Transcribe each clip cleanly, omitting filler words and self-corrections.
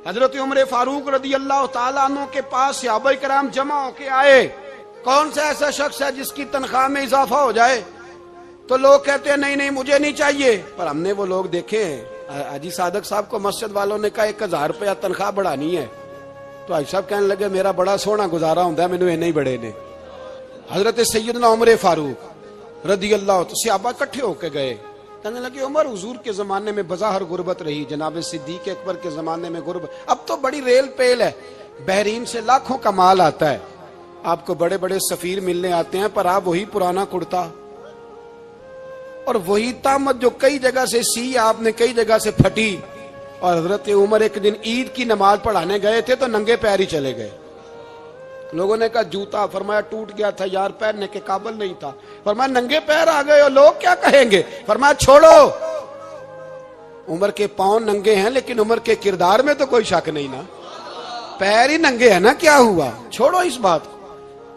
حضرت عمر فاروق رضی اللہ تعالیٰ عنہ کے پاس صحابہ کرام جمع ہو کے آئے. کون سا ایسا شخص ہے جس کی تنخواہ میں اضافہ ہو جائے؟ تو لوگ کہتے ہیں نہیں نہیں مجھے نہیں چاہیے. پر ہم نے وہ لوگ دیکھے ہیں. حاجی صادق صاحب کو مسجد والوں نے کہا 1000 روپیہ تنخواہ بڑھانی ہے تو حاجی صاحب کہنے لگے میرا بڑا سونا گزارا ہوتا ہے مینوں نہیں بڑے نے. حضرت سیدنا عمر فاروق رضی اللہ تو صحابہ اکٹھے ہو کے گئے. کہنے لگے عمر حضور کے زمانے میں بظاہر غربت رہی, جناب صدیق اکبر کے زمانے میں غربت, اب تو بڑی ریل پیل ہے, بحرین سے لاکھوں کا مال آتا ہے, آپ کو بڑے بڑے سفیر ملنے آتے ہیں, پر آپ وہی پرانا کرتا اور وہی تامت جو کئی جگہ سے سی آپ نے کئی جگہ سے پھٹی. اور حضرت عمر ایک دن عید کی نماز پڑھانے گئے تھے تو ننگے پیر ہی چلے گئے. لوگوں نے کہا جوتا, فرمایا ٹوٹ گیا تھا یار, پہننے کے قابل نہیں تھا. فرمایا ننگے پیر آ گئے اور لوگ کیا کہیں گے؟ فرمایا چھوڑو, عمر کے پاؤں ننگے ہیں لیکن عمر کے کردار میں تو کوئی شک نہیں نا, پیر ہی ننگے ہیں نا, کیا ہوا؟ چھوڑو اس بات کو,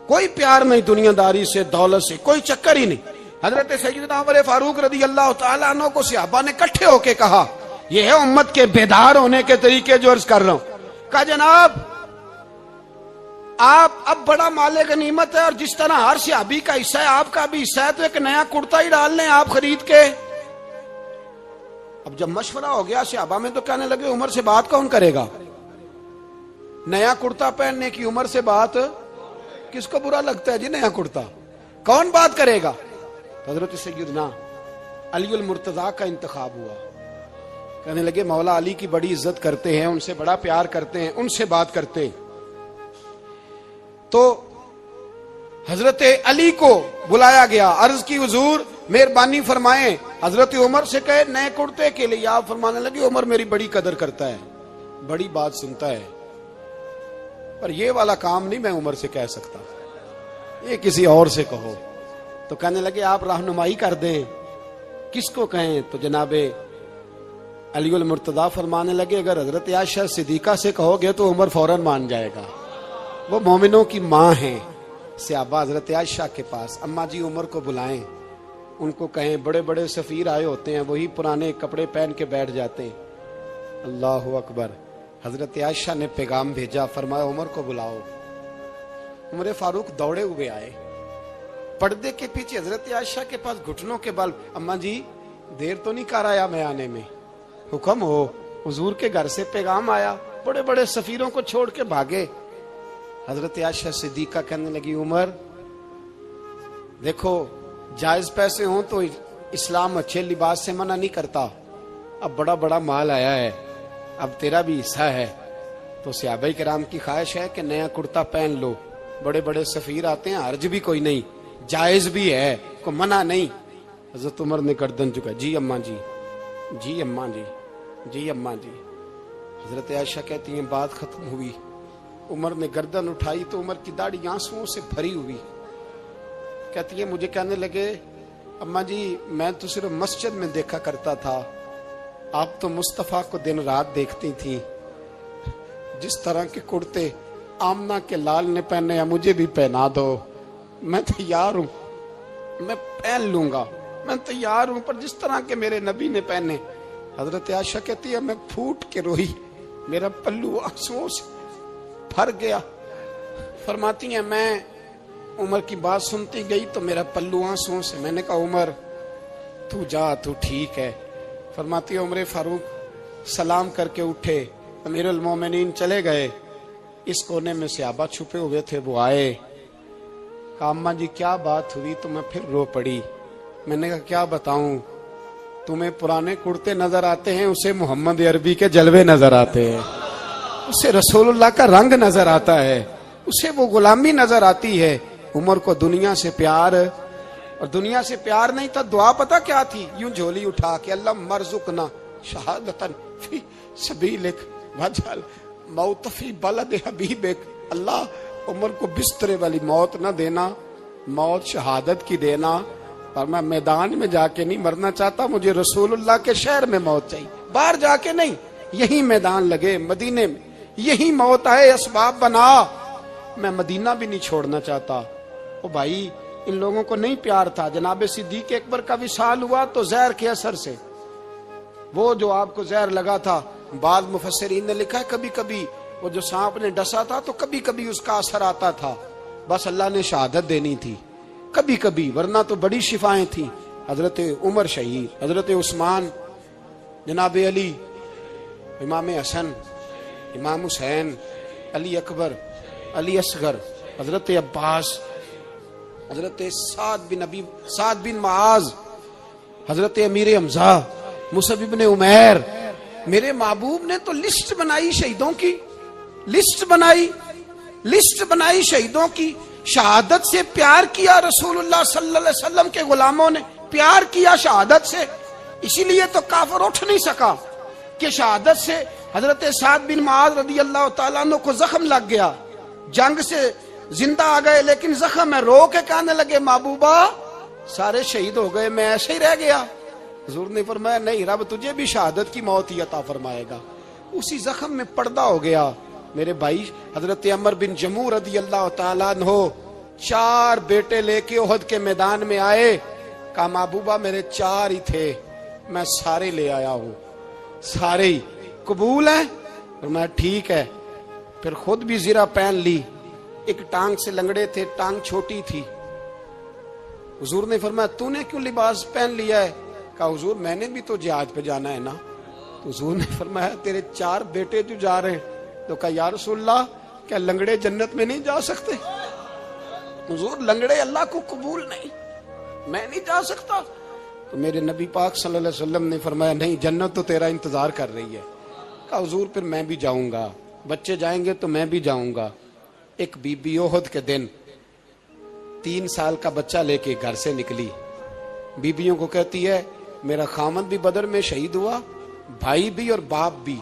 کوئی پیار نہیں دنیا داری سے, دولت سے کوئی چکر ہی نہیں. حضرت سیدنا عمر فاروق رضی اللہ تعالیٰ عنہ کو صحابہ نے اکٹھے ہو کے کہا, یہ ہے امت کے بیدار ہونے کے طریقے جو عرض کر رہا ہوں. کہا جناب آپ اب بڑا مال غنیمت ہے اور جس طرح ہر صحابی کا حصہ ہے آپ کا بھی حصہ ہے, تو ایک نیا کرتا ہی ڈال لیں آپ خرید کے. اب جب مشورہ ہو گیا صحابہ میں تو کہنے لگے عمر سے بات کون کرے گا؟ نیا کرتا پہننے کی عمر سے بات کس کو برا لگتا ہے جی؟ نیا کرتا کون بات کرے گا؟ حضرت سیدنا علی المرتضیٰ کا انتخاب ہوا. کہنے لگے مولا علی کی بڑی عزت کرتے ہیں, ان سے بڑا پیار کرتے ہیں, ان سے بات کرتے ہیں. تو حضرت علی کو بلایا گیا, عرض کی حضور مہربانی فرمائیں. حضرت عمر سے کہے نئے کرتے کے لیے, آپ فرمانے لگے عمر میری بڑی قدر کرتا ہے, بڑی بات سنتا ہے, پر یہ والا کام نہیں میں عمر سے کہہ سکتا, یہ کسی اور سے کہو. تو کہنے لگے آپ رہنمائی کر دیں, کس کو کہیں؟ تو جناب علی المرتضیٰ فرمانے لگے اگر حضرت عائشہ صدیقہ سے کہو گے تو عمر فوراً مان جائے گا, وہ مومنوں کی ماں ہیں. صحابہ حضرت عائشہ کے پاس, اماں جی عمر کو بلائیں, ان کو کہیں بڑے بڑے سفیر آئے ہوتے ہیں, وہی پرانے کپڑے پہن کے بیٹھ جاتے ہیں. اللہ اکبر. حضرت عائشہ نے پیغام بھیجا, فرمایا عمر کو بلاؤ. عمر فاروق دوڑے ہوئے آئے, پردے کے پیچھے حضرت عائشہ کے پاس گھٹنوں کے بل, اماں جی دیر تو نہیں کر آیا میں آنے میں؟ حکم ہو, حضور کے گھر سے پیغام آیا, بڑے بڑے سفیروں کو چھوڑ کے بھاگے. حضرت عائشہ صدیقہ کہنے لگی عمر دیکھو جائز پیسے ہوں تو اسلام اچھے لباس سے منع نہیں کرتا, اب بڑا بڑا مال آیا ہے, اب تیرا بھی حصہ ہے, تو صحابہ کرام کی خواہش ہے کہ نیا کرتا پہن لو, بڑے بڑے سفیر آتے ہیں, حرج بھی کوئی نہیں, جائز بھی ہے, کوئی منع نہیں. حضرت عمر نے گردن جھکا, جی اماں جی, جی اماں جی, جی اماں جی. حضرت عائشہ کہتی ہیں بات ختم ہوئی, عمر نے گردن اٹھائی تو عمر کی داڑھی آنسوؤں سے بھری ہوئی. کہتی ہے مجھے کہنے لگے اماں جی میں تو صرف مسجد میں دیکھا کرتا تھا, آپ تو مصطفیٰ کو دن رات دیکھتی تھی, جس طرح کے کرتے آمنہ کے لال نے پہنے ہیں مجھے بھی پہنا دو, میں تیار ہوں, میں پہن لوں گا, میں تیار ہوں, پر جس طرح کے میرے نبی نے پہنے. حضرت عائشہ کہتی ہے میں پھوٹ کے روئی, میرا پلو آنسوؤں سے بھر گیا. فرماتی ہیں میں عمر کی بات سنتی گئی تو میرا پلو آنسوؤں سے, میں نے کہا عمر تو جا, تو ٹھیک ہے. فرماتی ہے عمر فاروق سلام کر کے اٹھے, امیر المومنین چلے گئے. اس کونے میں صحابہ چھپے ہوئے تھے, وہ آئے, کہا اماں جی کیا بات ہوئی؟ تو میں پھر رو پڑی. میں نے کہا کیا بتاؤں, تمہیں پرانے کرتے نظر آتے ہیں, اسے محمد عربی کے جلوے نظر آتے ہیں, اسے رسول اللہ کا رنگ نظر آتا ہے, اسے وہ غلامی نظر آتی ہے. عمر کو دنیا سے پیار, اور دنیا سے پیار نہیں تھا, دعا پتہ کیا تھی؟ یوں جھولی اٹھا کے اللہ مرزقنا شہادتن فی سبیلک وجعل موت فی بلد حبیبک. اللہ عمر کو بسترے والی موت نہ دینا, موت شہادت کی دینا, پر میں میدان میں جا کے نہیں مرنا چاہتا, مجھے رسول اللہ کے شہر میں موت چاہیے, باہر جا کے نہیں, یہی میدان لگے مدینے میں, یہی موت آئے, اسباب بنا, میں مدینہ بھی نہیں چھوڑنا چاہتا. او بھائی ان لوگوں کو نہیں پیار تھا. جناب صدیق اکبر کا وصال ہوا تو زہر کے اثر سے, وہ جو آپ کو زہر لگا تھا بعض مفسرین نے لکھا ہے کبھی کبھی وہ جو سانپ نے ڈسا تھا تو کبھی کبھی اس کا اثر آتا تھا، بس اللہ نے شہادت دینی تھی کبھی کبھی، ورنہ تو بڑی شفائیں تھیں۔ حضرت عمر شہید، حضرت عثمان، جناب علی، امام حسن، امام حسین، علی اکبر، علی اصغر، حضرت عباس، حضرت سعد بن معاذ، حضرت امیر حمزہ، مصعب بن عمیر۔ میرے محبوب نے تو لسٹ بنائی شہیدوں کی، لسٹ بنائی شہیدوں کی۔ شہادت سے پیار کیا رسول اللہ صلی اللہ علیہ وسلم کے غلاموں نے، پیار کیا شہادت سے، اسی لیے تو کافر اٹھ نہیں سکا کہ شہادت سے حضرت سعد بن معاذ رضی اللہ تعالیٰ عنہ کو زخم لگ گیا، جنگ سے زندہ آ گئے لیکن زخم ہے، رو کے کہنے لگے محبوبہ سارے شہید ہو گئے، میں ایسے ہی رہ گیا۔ حضور نے فرمایا نہیں، رب تجھے بھی شہادت کی موت ہی عطا فرمائے گا۔ اسی زخم میں پردہ ہو گیا۔ میرے بھائی حضرت عمر بن جموح رضی اللہ تعالیٰ عنہ 4 بیٹے لے کے احد کے میدان میں آئے، کہا محبوبہ میرے 4 ہی تھے، میں سارے لے آیا ہوں، سارے ہی قبول ہیں؟ فرمایا ٹھیک ہے۔ پھر خود بھی زرہ پہن لی، ایک ٹانگ سے لنگڑے تھے، ٹانگ چھوٹی تھی۔ حضور نے فرمایا تو نے کیوں لباس پہن لیا ہے؟ کہا حضور میں نے بھی تو جہاد پہ جانا ہے نا۔ تو حضور نے فرمایا تیرے 4 بیٹے جو جا رہے ہیں، تو کہا یا رسول اللہ کیا لنگڑے جنت میں نہیں جا سکتے؟ حضور لنگڑے اللہ کو قبول نہیں، میں نہیں جا سکتا۔ تو میرے نبی پاک صلی اللہ علیہ وسلم نے فرمایا نہیں، جنت تو تیرا انتظار کر رہی ہے۔ کہا حضور پھر میں بھی جاؤں گا، بچے جائیں گے تو میں بھی جاؤں گا۔ ایک بی بی احد کے دن 3 سال کا بچہ لے کے گھر سے نکلی، بیبیوں کو کہتی ہے میرا خامد بھی بدر میں شہید ہوا، بھائی بھی اور باپ بھی۔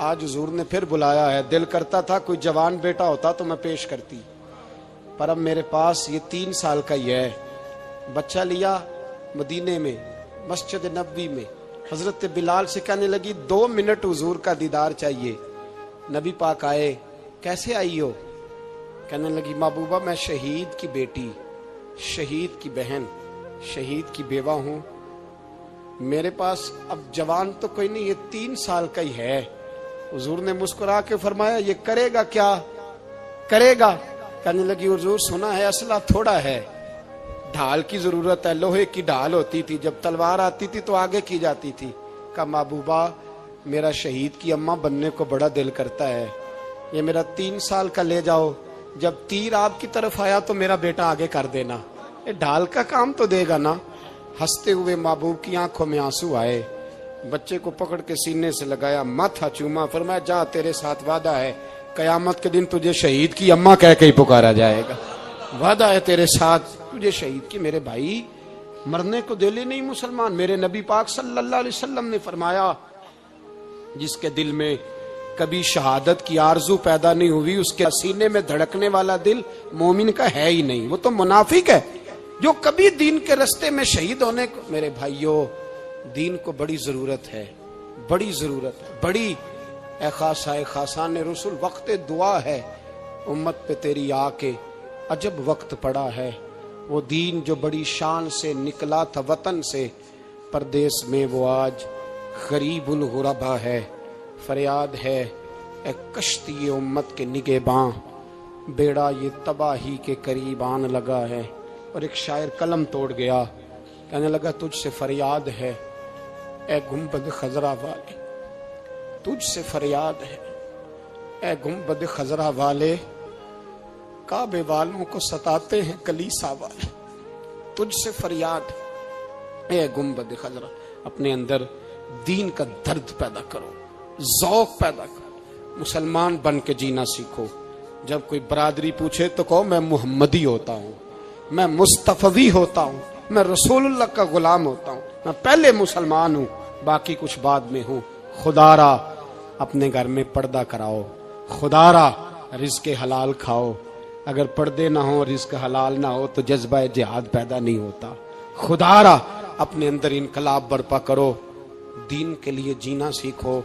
آج حضور نے پھر بلایا ہے، دل کرتا تھا کوئی جوان بیٹا ہوتا تو میں پیش کرتی، پر اب میرے پاس یہ 3 سال کا ہی ہے۔ بچہ لیا مدینے میں مسجد نبوی میں، حضرت بلال سے کہنے لگی 2 منٹ حضور کا دیدار چاہیے۔ نبی پاک آئے، کیسے آئی ہو؟ کہنے لگی محبوبہ میں شہید کی بیٹی، شہید کی بہن، شہید کی بیوہ ہوں، میرے پاس اب جوان تو کوئی نہیں، یہ 3 سال کا ہی ہے۔ حضور نے مسکرا کے فرمایا یہ کرے گا کیا کرے گا؟ کہنے لگی حضور سنا ہے اسلحہ تھوڑا ہے، ڈھال کی ضرورت ہے، لوہے کی ڈھال ہوتی تھی، جب تلوار آتی تھی تو آگے کی جاتی تھی۔ کہا محبوبہ میرا شہید کی اماں بننے کو بڑا دل کرتا ہے، یہ میرا 3 سال کا لے جاؤ، جب تیر آپ کی طرف آیا تو میرا بیٹا آگے کر دینا، یہ ڈھال کا کام تو دے گا نا۔ ہنستے ہوئے محبوب کی آنکھوں میں آنسو آئے، بچے کو پکڑ کے سینے سے لگایا، ماتھا چوما، فرمایا جا تیرے ساتھ وعدہ ہے قیامت کے دن تجھے شہید کی اماں کہہ کے ہی پکارا جائے گا، وعدہ ہے تیرے ساتھ تجھے شہید کی۔ میرے بھائی مرنے کو دل ہی نہیں مسلمان۔ میرے نبی پاک صلی اللہ علیہ وسلم نے فرمایا جس کے دل میں کبھی شہادت کی آرزو پیدا نہیں ہوئی، اس کے سینے میں دھڑکنے والا دل مومن کا ہے ہی نہیں، وہ تو منافق ہے۔ جو کبھی دین کے رستے میں شہید ہونے کو، میرے بھائیوں دین کو بڑی ضرورت ہے، بڑی ضرورت ہے، بڑی۔ اے خاصائے خاصان رسول وقت دعا ہے، امت پہ تیری آ کے عجب وقت پڑا ہے۔ وہ دین جو بڑی شان سے نکلا تھا وطن سے، پردیس میں وہ آج غریب الغربا ہے۔ فریاد ہے اے کشتی امت کے نگہباں، بیڑا یہ تباہی کے قریب آن لگا ہے۔ اور ایک شاعر قلم توڑ گیا، کہنے لگا تجھ سے فریاد ہے اے گنبد خضرا والے، تجھ سے فریاد ہے اے گنبد خضرا والے، کعبے والوں کو ستاتے ہیں کلیسا والے، تجھ سے فریاد اے گنبد خضرا۔ اپنے اندر دین کا درد پیدا کرو، ذوق پیدا کرو، مسلمان بن کے جینا سیکھو۔ جب کوئی برادری پوچھے تو کہو میں محمدی ہوتا ہوں، میں مصطفی ہوتا ہوں، میں رسول اللہ کا غلام ہوتا ہوں، میں پہلے مسلمان ہوں، باقی کچھ بعد میں ہوں۔ خدا را اپنے گھر میں پردہ کراؤ، خدا را رزق حلال کھاؤ، اگر پردے نہ ہو رزق حلال نہ ہو تو جذبہ جہاد پیدا نہیں ہوتا۔ خدا را اپنے اندر انقلاب برپا کرو، دین کے لیے جینا سیکھو۔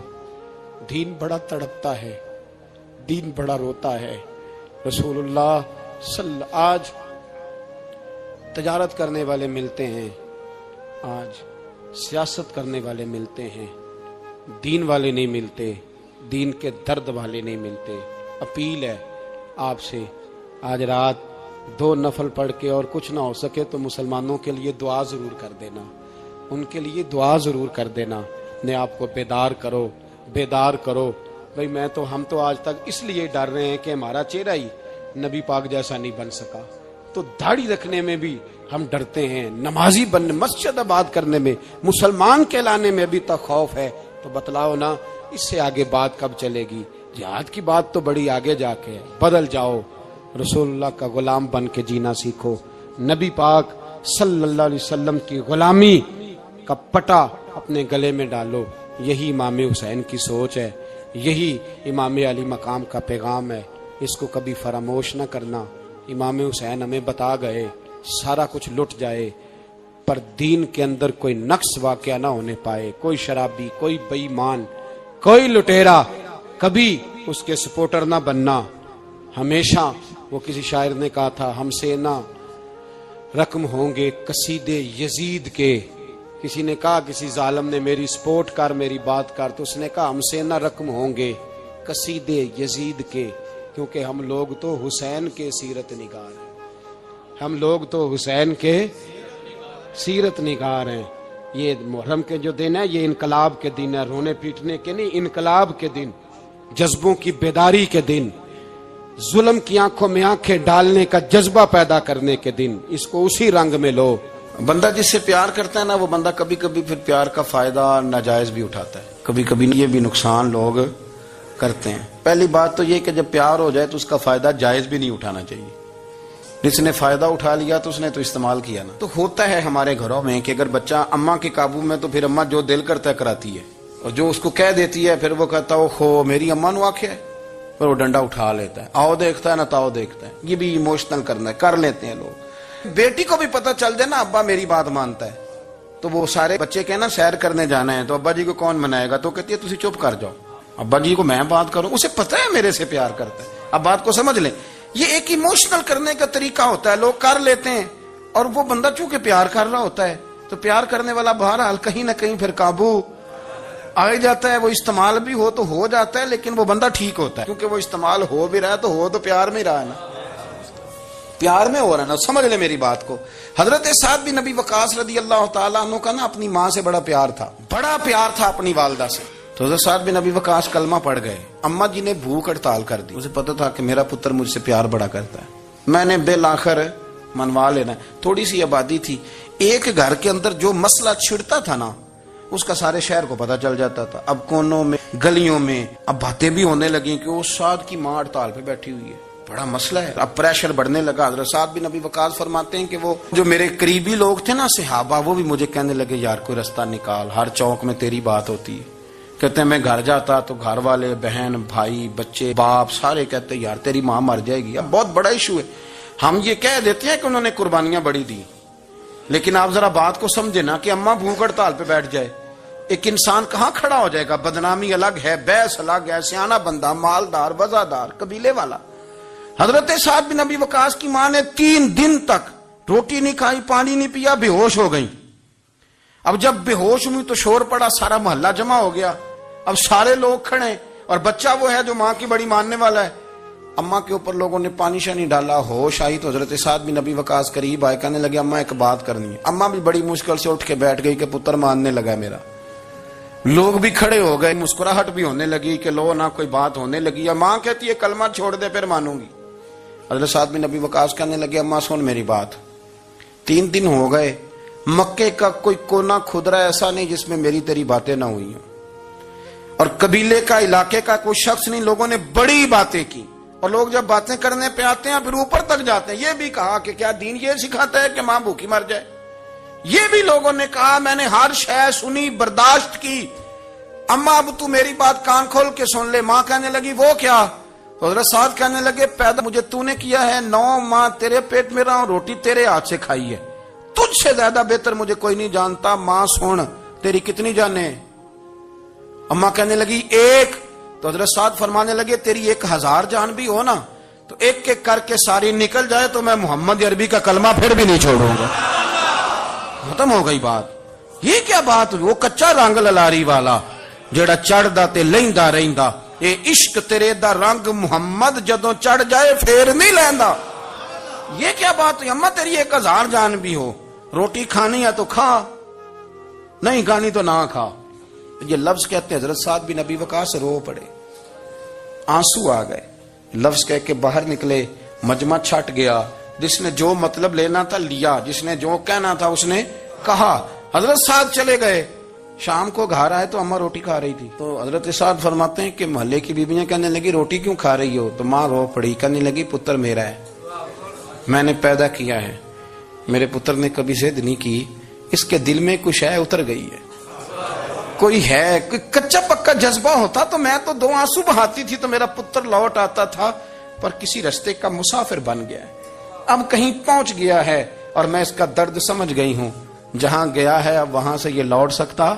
دین بڑا تڑپتا ہے، دین بڑا روتا ہے۔ رسول اللہ آج تجارت کرنے والے ملتے ہیں، آج سیاست کرنے والے ملتے ہیں، دین والے نہیں ملتے، دین کے درد والے نہیں ملتے۔ اپیل ہے آپ سے، آج رات 2 نفل پڑھ کے اور کچھ نہ ہو سکے تو مسلمانوں کے لیے دعا ضرور کر دینا، ان کے لیے دعا ضرور کر دینا، اپنے آپ کو بیدار کرو۔ بھئی ہم تو آج تک اس لیے ڈر رہے ہیں کہ ہمارا چہرہ ہی نبی پاک جیسا نہیں بن سکا، تو داڑھی رکھنے میں بھی ہم ڈرتے ہیں، نمازی بننے، مسجد آباد کرنے میں، مسلمان کہلانے میں ابھی تک خوف ہے۔ تو بتلاؤ نا، اس سے آگے بات کب چلے گی؟ جہاد کی بات تو بڑی آگے جا کے ہے۔ بدل جاؤ، رسول اللہ کا غلام بن کے جینا سیکھو، نبی پاک صلی اللہ علیہ وسلم کی غلامی کا پٹا اپنے گلے میں ڈالو۔ یہی امام حسین کی سوچ ہے، یہی امام علی مقام کا پیغام ہے، اس کو کبھی فراموش نہ کرنا۔ امام حسین ہمیں بتا گئے سارا کچھ لٹ جائے پر دین کے اندر کوئی نقص واقعہ نہ ہونے پائے، کوئی شرابی، کوئی بے ایمان، کوئی لٹیرا کبھی اس کے سپورٹر نہ بننا۔ ہمیشہ وہ کسی شاعر نے کہا تھا، ہم سے نہ رقم ہوں گے قصیدے یزید کے۔ کسی نے کہا، کسی ظالم نے میری سپورٹ کر، میری بات کر، تو اس نے کہا ہم سے نہ رقم ہوں گے قصیدے یزید کے، کیونکہ ہم لوگ تو حسین کے سیرت نگار ہیں، ہم لوگ تو حسین کے سیرت نگار ہیں۔ یہ محرم کے جو دن ہے یہ انقلاب کے دن ہے، رونے پیٹنے کے نہیں، انقلاب کے دن، جذبوں کی بیداری کے دن، ظلم کی آنکھوں میں آنکھیں ڈالنے کا جذبہ پیدا کرنے کے دن۔ اس کو اسی رنگ میں لو۔ بندہ جس سے پیار کرتا ہے نا، وہ بندہ کبھی کبھی پھر پیار کا فائدہ ناجائز بھی اٹھاتا ہے، کبھی کبھی یہ بھی نقصان لوگ کرتے ہیں۔ پہلی بات تو یہ کہ جب پیار ہو جائے تو اس کا فائدہ جائز بھی نہیں اٹھانا چاہیے۔ جس نے فائدہ اٹھا لیا تو اس نے تو استعمال کیا نا۔ تو ہوتا ہے ہمارے گھروں میں کہ اگر بچہ اماں کے قابو میں تو پھر اماں جو دل کرتا ہے کراتی ہے، اور جو اس کو کہہ دیتی ہے پھر وہ کہتا ہے اوہو میری اماں نو آکھیا ہے، پھر وہ ڈنڈا اٹھا لیتا ہے، آؤ دیکھتا ہے نہ تاؤ دیکھتا ہے۔ یہ بھی ایموشنل کرنا ہے، کر لیتے ہیں لوگ۔ بیٹی کو بھی پتہ چل جائے نا ابا میری بات مانتا ہے، تو وہ سارے بچے کہنا سیر کرنے جانا ہے تو ابا جی کو کون منائے گا، تو کہتی ہے تسی چپ کر جاؤ، ابا جی کو میں بات کروں، اسے پتہ ہے میرے سے پیار کرتا ہے۔ اب بات کو سمجھ لیں، یہ ایک ایموشنل کرنے کا طریقہ ہوتا ہے، لوگ کر لیتے ہیں، اور وہ بندہ چونکہ پیار کر رہا ہوتا ہے تو پیار کرنے والا بہرحال کہیں نہ کہیں پھر قابو آ جاتا ہے۔ وہ استعمال بھی ہو تو ہو جاتا ہے، لیکن وہ بندہ ٹھیک ہوتا ہے، کیونکہ وہ استعمال ہو بھی رہا ہے تو ہو تو پیار میں رہا ہے نا، پیار میں ہو رہا ہے نا۔ سمجھ لے میری بات کو۔ حضرت سعد بن ابی وقاص رضی اللہ تعالیٰ عنہ کا نا اپنی ماں سے بڑا پیار تھا، بڑا پیار تھا اپنی والدہ سے۔ تو حضرت سعد بن ابی وقاص کلمہ پڑھ گئے، اماں جی نے بھوک ہڑتال کر دی، اسے پتہ تھا کہ میرا پتر مجھ سے پیار بڑا کرتا ہے، میں نے بالآخر منوا لینا ہے۔ تھوڑی سی آبادی تھی، ایک گھر کے اندر جو مسئلہ چھڑتا تھا نا اس کا سارے شہر کو پتہ چل جاتا تھا۔ اب کونوں میں گلیوں میں اب باتیں بھی ہونے لگیں کہ وہ سعد کی ماں ہڑتال پہ بیٹھی ہوئی ہے، بڑا مسئلہ ہے۔ اب پریشر بڑھنے لگا۔ حضرت سعد بن ابی وقاص فرماتے ہیں کہ وہ جو میرے قریبی لوگ تھے نا صحابہ، وہ بھی مجھے کہنے لگے یار کوئی رستہ نکال، ہر چوک میں تیری بات ہوتی ہے۔ کہتے ہیں میں گھر جاتا تو گھر والے، بہن، بھائی، بچے، باپ سارے کہتے یار تیری ماں مر جائے گی۔ اب بہت بڑا ایشو ہے، ہم یہ کہہ دیتے ہیں کہ انہوں نے قربانیاں بڑی دی، لیکن آپ ذرا بات کو سمجھے نا کہ اماں بھوک ہڑتال پہ بیٹھ جائے، ایک انسان کہاں کھڑا ہو جائے گا؟ بدنامی الگ ہے، بحث الگ ہے، سیانہ بندہ، مالدار، وزادار، قبیلے والا۔ حضرت سعد بن ابی وقاص کی ماں نے 3 دن تک روٹی نہیں کھائی، پانی نہیں پیا، بے ہوش ہو گئی۔ اب جب بے ہوش ہوئی تو شور پڑا، سارا محلہ جمع ہو گیا، اب سارے لوگ کھڑے، اور بچہ وہ ہے جو ماں کی بڑی ماننے والا ہے۔ اماں کے اوپر لوگوں نے پانی شانی ڈالا، ہوش آئی تو حضرت سعد بن ابی وقاص قریب آئے، کہنے لگے اماں ایک بات کرنی ہے۔ اماں بھی بڑی مشکل سے اٹھ کے بیٹھ گئی کہ پتر ماننے لگا میرا۔ لوگ بھی کھڑے ہو گئے، مسکراہٹ بھی ہونے لگی کہ لو نہ کوئی بات ہونے لگی، یا ماں کہتی ہے کلمہ چھوڑ دے پھر مانوں گی۔ حضرت سعد بن ابی وقاص کہنے لگے اماں سن میری بات، 3 دن ہو گئے، مکے کا کوئی کونا کھدرا ایسا نہیں جس میں میری تیری باتیں نہ ہوئی ہیں، اور قبیلے کا، علاقے کا کوئی شخص نہیں، لوگوں نے بڑی باتیں کی، اور لوگ جب باتیں کرنے پہ آتے ہیں پھر اوپر تک جاتے ہیں۔ یہ بھی کہا کہ کیا دین یہ سکھاتا ہے کہ ماں بھوکی مر جائے؟ یہ بھی لوگوں نے کہا، میں نے ہر شے سنی، برداشت کی، اماں اب تو میری بات کان کھول کے سن لے۔ ماں کہنے لگی وہ کیا؟ تو حضرت سعد کہنے لگے پیدا مجھے تو نے کیا ہے، 9 ماہ تیرے پیٹ میں رہا ہوں، روٹی تیرے ہاتھ سے کھائی ہے، تجھ سے زیادہ بہتر مجھے کوئی نہیں جانتا۔ ماں سن تیری کتنی جانیں؟ اماں کہنے لگی 1۔ تو حضرت سعد فرمانے لگے تیری 1000 جان بھی ہو نا تو ایک ایک کر کے ساری نکل جائے تو میں محمد عربی کا کلمہ پھر بھی نہیں چھوڑوں گا۔ ختم ہو گئی بات۔ یہ کیا بات ہوئی؟ وہ کچا رنگ للاری والا، ਜਿਹੜਾ ਚੜਦਾ ਤੇ ਲੈਂਦਾ ਰਹਿੰਦਾ। ਇਹ ਇਸ਼ਕ ਤੇਰੇ ਦਾ ਰੰਗ ਮੁਹੰਮਦ ਜਦੋਂ ਚੜ ਜਾਏ ਫੇਰ نہیں لینا۔ یہ کیا بات ہے؟ اماں تیری 1000 جان بھی ہو، روٹی کھانی ہے تو کھا، نہیں کھانی تو نہ کھا۔ یہ لفظ کہتے ہیں حضرت سعد بن ابی وقاص رو پڑے، آنسو آ گئے، لفظ کہہ کے باہر نکلے، مجمع چھٹ گیا۔ جس نے جو مطلب لینا تھا لیا، جس نے جو کہنا تھا اس نے کہا۔ حضرت سعد چلے گئے، شام کو گھر آئے تو اماں روٹی کھا رہی تھی۔ تو حضرت سعد فرماتے ہیں کہ محلے کی بیویاں کہنے لگی روٹی کیوں کھا رہی ہو؟ تو ماں رو پڑی، کہنے لگی پتر میرا ہے، میں نے پیدا کیا ہے، میرے پتر نے کبھی ضد نہیں کی، اس کے دل میں کچھ ہے، اتر گئی ہے، کوئی ہے، کوئی کچا پکا جذبہ ہوتا تو میں تو 2 آنسو بہاتی تھی تو میرا پتر لوٹ آتا تھا، پر کسی رستے کا مسافر بن گیا ہے، اب کہیں پہنچ گیا ہے اور میں اس کا درد سمجھ گئی ہوں، جہاں گیا ہے اب وہاں سے یہ لوٹ سکتا۔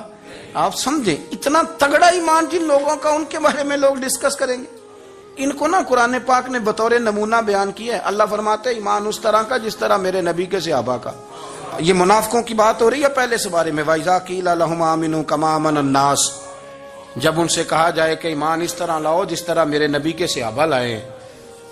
آپ سمجھیں اتنا تگڑا ایمان جن لوگوں کا، ان کے بارے میں لوگ ڈسکس کریں گے۔ ان کو نا قرآن پاک نے بطور نمونہ بیان کیا ہے۔ اللہ فرماتے ہیں ایمان اس طرح کا جس طرح میرے نبی کے صحابہ کا۔ یہ منافقوں کی بات ہو رہی ہے پہلے سے بارے میں، وَإِذَا قِيلَ لَهُمْ آمِنُوا كَمَا آمَنَ النَّاسُ، جب ان سے کہا جائے کہ ایمان اس طرح لاؤ جس طرح میرے نبی کے صحابہ لائے،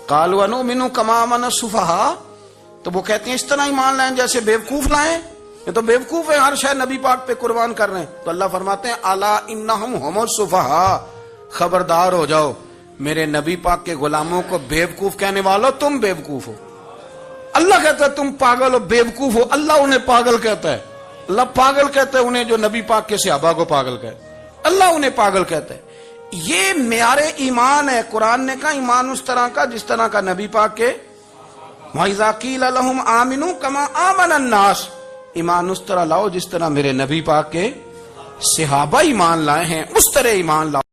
قَالُوا أَنُؤْمِنُ كَمَا آمَنَ السُّفَهَاءُ، تو وہ کہتے ہیں اس طرح ایمان لائیں جیسے بیوقوف لائیں، یہ تو بیوقوف ہے، ہر شے نبی پاک پہ قربان کر رہے ہیں۔ تو اللہ فرماتے ہیں الا انہم ہم السفہاء، خبردار ہو جاؤ، میرے نبی پاک کے غلاموں کو بیوقوف کہنے والوں تم بیوقوف ہو۔ اللہ کہتا ہے تم پاگل ہو، بیوقوف ہو، اللہ انہیں پاگل کہتا ہے، اللہ پاگل کہتا ہے انہیں جو نبی پاک کے صحابہ کو پاگل کہتا ہے، اللہ انہیں پاگل کہتا ہے۔ یہ معیار ایمان ہے، قرآن نے کہا ایمان اس طرح کا جس طرح کا نبی پاک کے۔ وَإِذَا قِيلَ لَهُمْ آمِنُوا كَمَا آمَنَ النَّاسُ، ایمان اس طرح لاؤ جس طرح میرے نبی پاک کے صحابہ ایمان لائے ہیں، اس طرح ایمان لاؤ۔